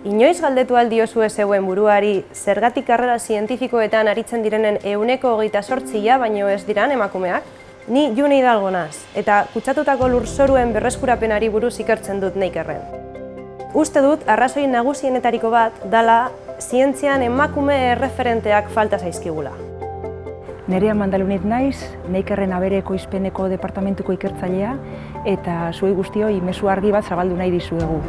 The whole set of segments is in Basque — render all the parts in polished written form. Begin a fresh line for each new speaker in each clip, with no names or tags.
Inoiz galdetu aldiozue zeuen buruari, zergatik karrera zientifikoetan aritzen direnen 28%, baino ez diran emakumeak? Ni June Hidalgo naz, eta kutsatutako lurzoruen berreskurapenari buruz ikertzen dut Neikerren. Uste dut, arrazoi nagusienetariko bat dala zientzian emakume erreferenteak falta zaizkigula.
Nerea Mandalunit naiz, Neikerren abere ekoizpeneko departamentuko ikertzailea, eta zuei guztioi mezu argi bat zabaldu nahi dizuegu.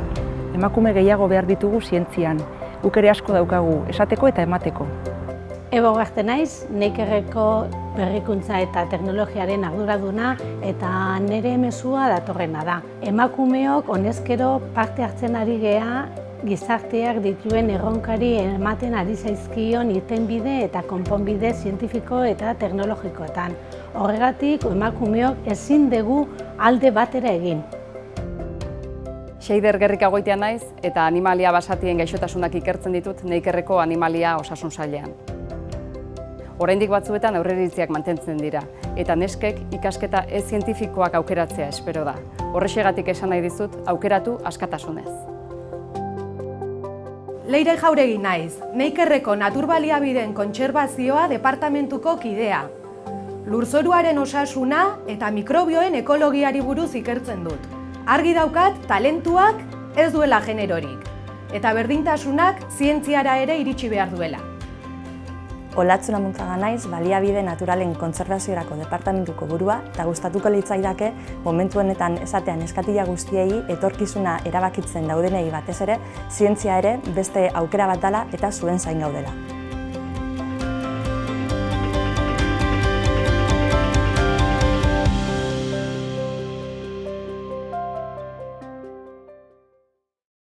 Emakume gehiago behar ditugu zientzian, guk ere asko daukagu, esateko eta emateko.
Ebo Ugarte naiz, Neikerreko berrikuntza eta teknologiaren arduraduna eta nire mezua datorrena da. Emakumeok honezkero parte hartzen ari gea gizarteak dituen erronkari ematen ari zaizkion irtenbide eta konponbide zientifiko eta teknologikoetan. Horregatik, emakumeok ezin dugu alde batera egin.
Xeider Gerrikagoitia naiz eta animalia basatien gaixotasunak ikertzen ditut Neikerreko animalia osasun sailean. Oraindik batzuetan aurreiritziak mantentzen dira, eta neskek ikasketa ez zientifikoak aukeratzea espero da. Horrexegatik esan nahi dizut, aukeratu askatasunez.
Leire Jauregi naiz, Neikerreko naturbaliabideen kontserbazioa departamentuko kidea. Lurzoruaren osasuna eta mikrobioen ekologiari buruz ikertzen dut. Argi daukat, talentuak ez duela generorik, eta berdintasunak zientziara ere iritsi behar duela.
Olatzuna Muntzaga naiz, baliabide naturalen kontserbaziorako departamentuko burua, eta gustatuko litzaidake momentu honetan esatean eskatila guztiei etorkizuna erabakitzen daudenei batez ere, zientzia ere beste aukera bat dela eta zuen zain gaudela.